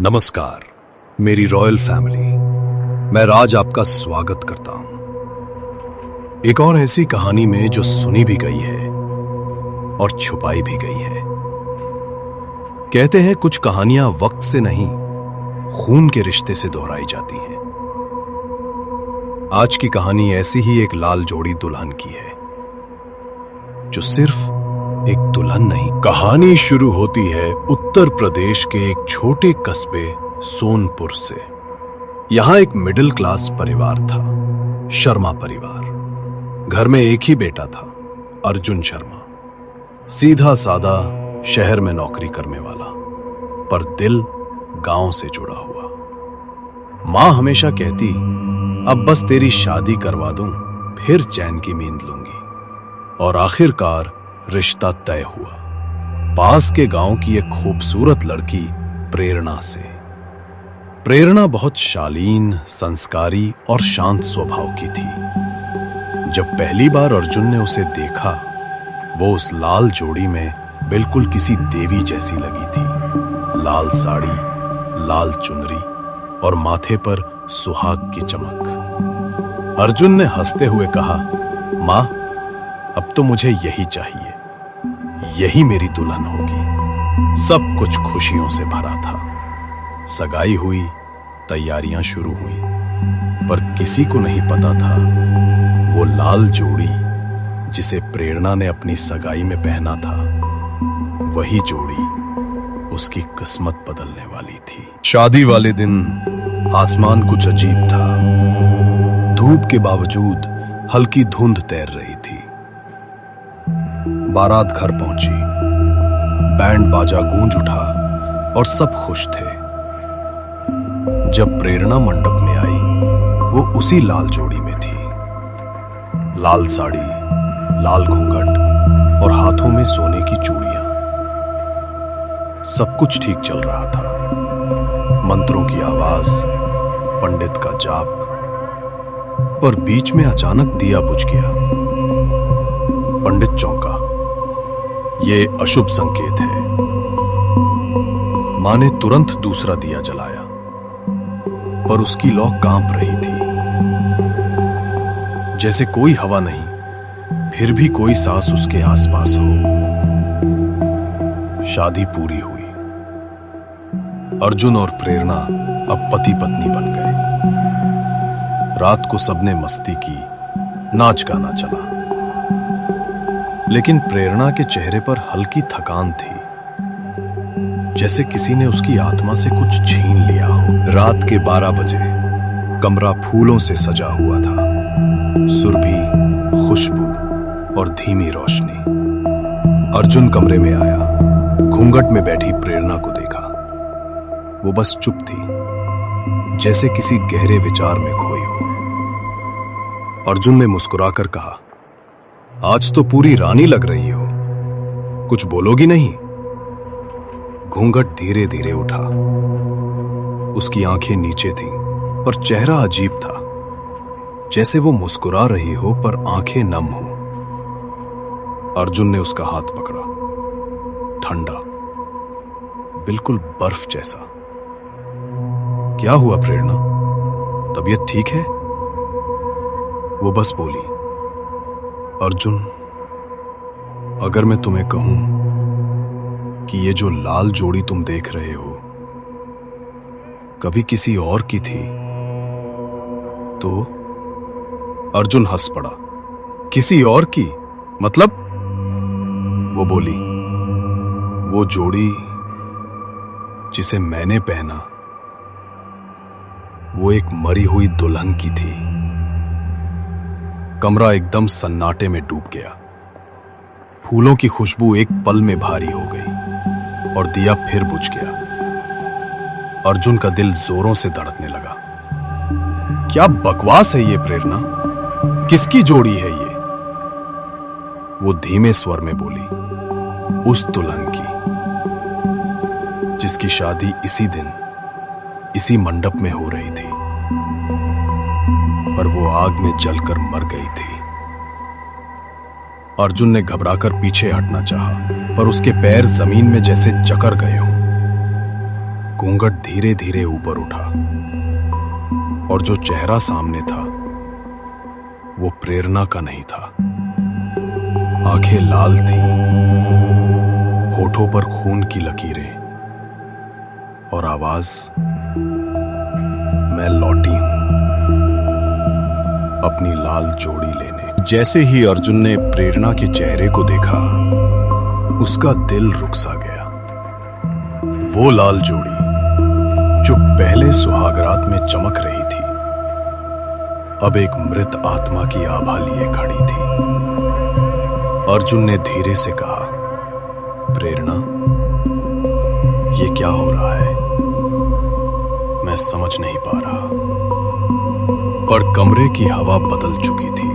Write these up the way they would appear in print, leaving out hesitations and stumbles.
नमस्कार मेरी royal family, मैं राज आपका स्वागत करता हूं एक और ऐसी कहानी में जो सुनी भी गई है और छुपाई भी गई है। कहते हैं कुछ कहानियां वक्त से नहीं, खून के रिश्ते से दोहराई जाती हैं। आज की कहानी ऐसी ही एक लाल जोड़ी दुल्हन की है, जो सिर्फ एक दुल्हन नहीं। कहानी शुरू होती है उत्तर प्रदेश के एक छोटे कस्बे सोनपुर से। यहां एक मिडिल क्लास परिवार था, शर्मा परिवार। घर में एक ही बेटा था, अर्जुन शर्मा। सीधा सादा, शहर में नौकरी करने वाला, पर दिल गांव से जुड़ा हुआ। मां हमेशा कहती, अब बस तेरी शादी करवा दूं, फिर चैन की नींद लूंगी। और आखिरकार रिश्ता तय हुआ, पास के गांव की एक खूबसूरत लड़की प्रेरणा से। प्रेरणा बहुत शालीन, संस्कारी और शांत स्वभाव की थी। जब पहली बार अर्जुन ने उसे देखा, वो उस लाल जोड़ी में बिल्कुल किसी देवी जैसी लगी थी। लाल साड़ी, लाल चुनरी और माथे पर सुहाग की चमक। अर्जुन ने हंसते हुए कहा, मां, अब तो मुझे यही चाहिए, यही मेरी दुल्हन होगी। सब कुछ खुशियों से भरा था। सगाई हुई, तैयारियां शुरू हुई, पर किसी को नहीं पता था वो लाल जोड़ी जिसे प्रेरणा ने अपनी सगाई में पहना था, वही जोड़ी उसकी किस्मत बदलने वाली थी। शादी वाले दिन आसमान कुछ अजीब था। धूप के बावजूद हल्की धुंध तैर रही थी। बारात घर पहुंची, बैंड बाजा गूंज उठा और सब खुश थे। जब प्रेरणा मंडप में आई, वो उसी लाल जोड़ी में थी। लाल साड़ी, लाल घूंघट और हाथों में सोने की चूड़ियां। सब कुछ ठीक चल रहा था। मंत्रों की आवाज, पंडित का जाप, पर बीच में अचानक दिया बुझ गया। पंडित चौंका, ये अशुभ संकेत है। मां ने तुरंत दूसरा दिया जलाया, पर उसकी लौ कांप रही थी। जैसे कोई हवा नहीं, फिर भी कोई सांस उसके आसपास हो। शादी पूरी हुई। अर्जुन और प्रेरणा अब पति पत्नी बन गए। रात को सबने मस्ती की, नाच गाना चला, लेकिन प्रेरणा के चेहरे पर हल्की थकान थी, जैसे किसी ने उसकी आत्मा से कुछ छीन लिया हो। रात के 12 बजे कमरा फूलों से सजा हुआ था। सुरभि, खुशबू और धीमी रोशनी। अर्जुन कमरे में आया, घूंघट में बैठी प्रेरणा को देखा। वो बस चुप थी, जैसे किसी गहरे विचार में खोई हो। अर्जुन ने मुस्कुराकर कहा, आज तो पूरी रानी लग रही हो, कुछ बोलोगी नहीं? घूंघट धीरे धीरे उठा। उसकी आंखें नीचे थीं, पर चेहरा अजीब था, जैसे वो मुस्कुरा रही हो पर आंखें नम हो। अर्जुन ने उसका हाथ पकड़ा, ठंडा, बिल्कुल बर्फ जैसा। क्या हुआ प्रेरणा, तबीयत ठीक है? वो बस बोली, अर्जुन, अगर मैं तुम्हें कहूं कि ये जो लाल जोड़ी तुम देख रहे हो कभी किसी और की थी तो? अर्जुन हंस पड़ा, किसी और की मतलब? वो बोली, वो जोड़ी जिसे मैंने पहना, वो एक मरी हुई दुल्हन की थी। कमरा एकदम सन्नाटे में डूब गया। फूलों की खुशबू एक पल में भारी हो गई और दिया फिर बुझ गया। अर्जुन का दिल जोरों से धड़कने लगा। क्या बकवास है ये प्रेरणा, किसकी जोड़ी है ये? वो धीमे स्वर में बोली, उस दुल्हन की जिसकी शादी इसी दिन, इसी मंडप में हो रही थी, पर वो आग में जलकर मर गई थी। अर्जुन ने घबराकर पीछे हटना चाहा, पर उसके पैर जमीन में जैसे जकड़ गए हों। घूंघट धीरे धीरे ऊपर उठा और जो चेहरा सामने था वो प्रेरणा का नहीं था। आंखें लाल थीं, होठों पर खून की लकीरें और आवाज, मैं लौटी हूं अपनी लाल जोड़ी लेने। जैसे ही अर्जुन ने प्रेरणा के चेहरे को देखा, उसका दिल रुक सा गया। वो लाल जोड़ी जो पहले सुहागरात में चमक रही थी, अब एक मृत आत्मा की आभा लिए खड़ी थी। अर्जुन ने धीरे से कहा, प्रेरणा, ये क्या हो रहा है? मैं समझ नहीं पा रहा। पर कमरे की हवा बदल चुकी थी।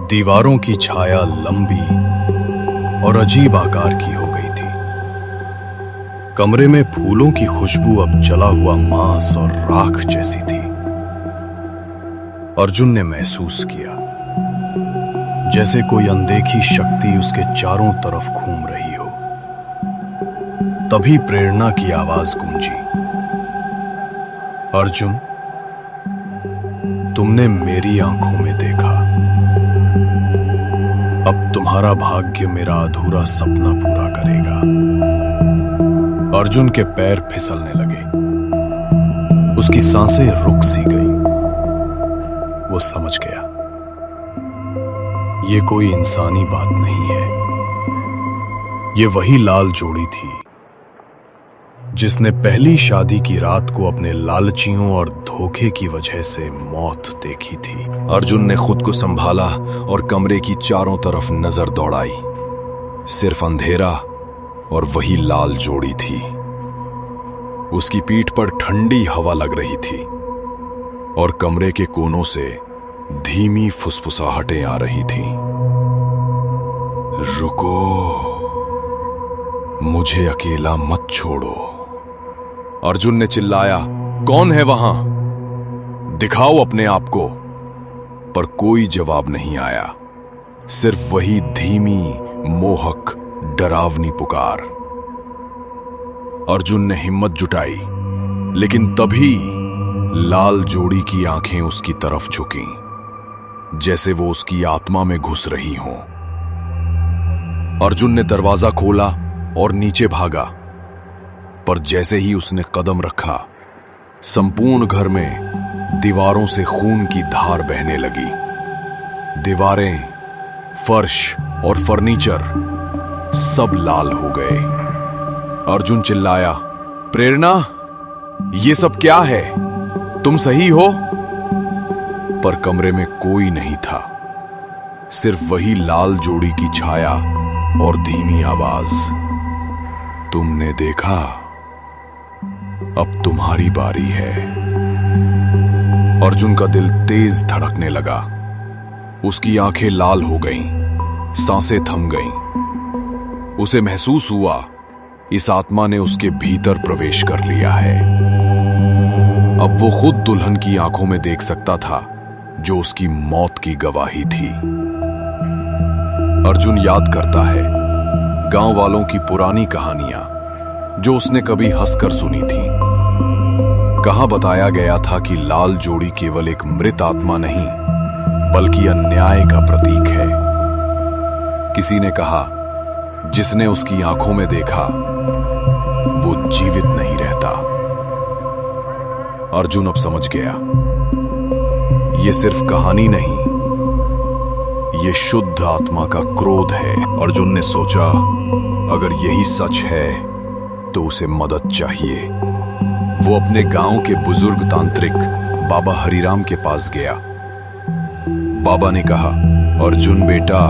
दीवारों की छाया लंबी और अजीब आकार की हो गई थी। कमरे में फूलों की खुशबू अब जला हुआ मांस और राख जैसी थी। अर्जुन ने महसूस किया जैसे कोई अनदेखी शक्ति उसके चारों तरफ घूम रही हो। तभी प्रेरणा की आवाज गूंजी, अर्जुन, तुमने मेरी आंखों में देखा। अब तुम्हारा भाग्य मेरा अधूरा सपना पूरा करेगा। अर्जुन के पैर फिसलने लगे। उसकी सांसें रुक सी गईं। वो समझ गया, ये कोई इंसानी बात नहीं है। ये वही लाल जोड़ी थी जिसने पहली शादी की रात को अपने लालचियों और धोखे की वजह से मौत देखी थी। अर्जुन ने खुद को संभाला और कमरे की चारों तरफ नजर दौड़ाई। सिर्फ अंधेरा और वही लाल जोड़ी थी। उसकी पीठ पर ठंडी हवा लग रही थी और कमरे के कोनों से धीमी फुसफुसाहटें आ रही थीं। रुको, मुझे अकेला मत छोड़ो, अर्जुन ने चिल्लाया। कौन है वहां? दिखाओ अपने आप को। पर कोई जवाब नहीं आया। सिर्फ वही धीमी, मोहक, डरावनी पुकार। अर्जुन ने हिम्मत जुटाई, लेकिन तभी लाल जोड़ी की आंखें उसकी तरफ झुकीं, जैसे वो उसकी आत्मा में घुस रही हों। अर्जुन ने दरवाजा खोला और नीचे भागा, पर जैसे ही उसने कदम रखा, संपूर्ण घर में दीवारों से खून की धार बहने लगी। दीवारें, फर्श और फर्नीचर सब लाल हो गए। अर्जुन चिल्लाया, प्रेरणा, ये सब क्या है? तुम सही हो? पर कमरे में कोई नहीं था। सिर्फ वही लाल जोड़ी की छाया और धीमी आवाज, तुमने देखा, अब तुम्हारी बारी है। अर्जुन का दिल तेज धड़कने लगा। उसकी आंखें लाल हो गईं, सांसें थम गईं। उसे महसूस हुआ इस आत्मा ने उसके भीतर प्रवेश कर लिया है। अब वो खुद दुल्हन की आंखों में देख सकता था, जो उसकी मौत की गवाही थी। अर्जुन याद करता है गांव वालों की पुरानी कहानियां जो उसने कभी हंसकर सुनी थी। कहां बताया गया था कि लाल जोड़ी केवल एक मृत आत्मा नहीं, बल्कि अन्याय का प्रतीक है। किसी ने कहा, जिसने उसकी आंखों में देखा वो जीवित नहीं रहता। अर्जुन अब समझ गया, ये सिर्फ कहानी नहीं, ये शुद्ध आत्मा का क्रोध है। अर्जुन ने सोचा, अगर यही सच है तो उसे मदद चाहिए। वो अपने गांव के बुजुर्ग तांत्रिक बाबा हरिराम के पास गया। बाबा ने कहा, अर्जुन बेटा,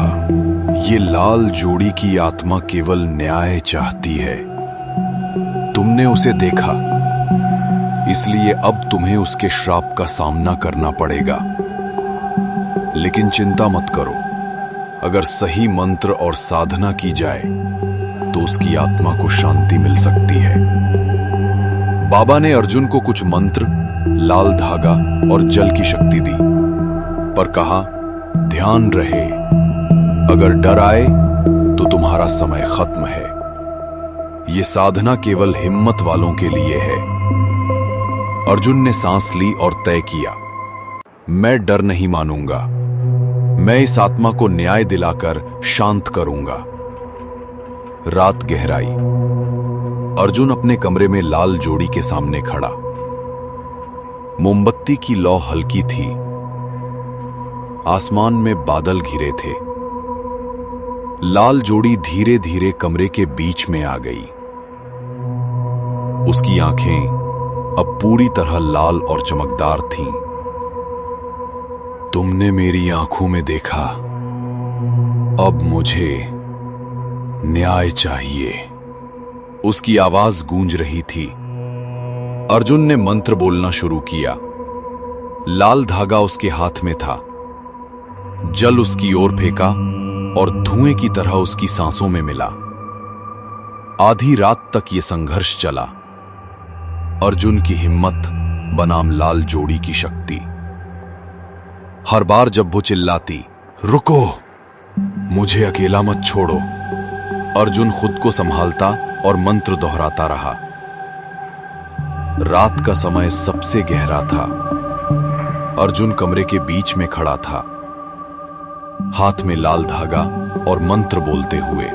ये लाल जोड़ी की आत्मा केवल न्याय चाहती है। तुमने उसे देखा, इसलिए अब तुम्हें उसके श्राप का सामना करना पड़ेगा। लेकिन चिंता मत करो, अगर सही मंत्र और साधना की जाए तो उसकी आत्मा को शांति मिल सकती है। बाबा ने अर्जुन को कुछ मंत्र, लाल धागा और जल की शक्ति दी, पर कहा, ध्यान रहे, अगर डर आए तो तुम्हारा समय खत्म है। ये साधना केवल हिम्मत वालों के लिए है। अर्जुन ने सांस ली और तय किया, मैं डर नहीं मानूंगा। मैं इस आत्मा को न्याय दिलाकर शांत करूंगा। रात गहराई। अर्जुन अपने कमरे में लाल जोड़ी के सामने खड़ा। मोमबत्ती की लौ हल्की थी। आसमान में बादल घिरे थे। लाल जोड़ी धीरे धीरे कमरे के बीच में आ गई। उसकी आंखें अब पूरी तरह लाल और चमकदार थीं। तुमने मेरी आंखों में देखा, अब मुझे न्याय चाहिए। उसकी आवाज गूंज रही थी। अर्जुन ने मंत्र बोलना शुरू किया। लाल धागा उसके हाथ में था। जल उसकी ओर फेंका और धुएं की तरह उसकी सांसों में मिला। आधी रात तक यह संघर्ष चला। अर्जुन की हिम्मत बनाम लाल जोड़ी की शक्ति। हर बार जब वो चिल्लाती, रुको, मुझे अकेला मत छोड़ो, अर्जुन खुद को संभालता और मंत्र दोहराता रहा। रात का समय सबसे गहरा था। अर्जुन कमरे के बीच में खड़ा था, हाथ में लाल धागा और मंत्र बोलते हुए।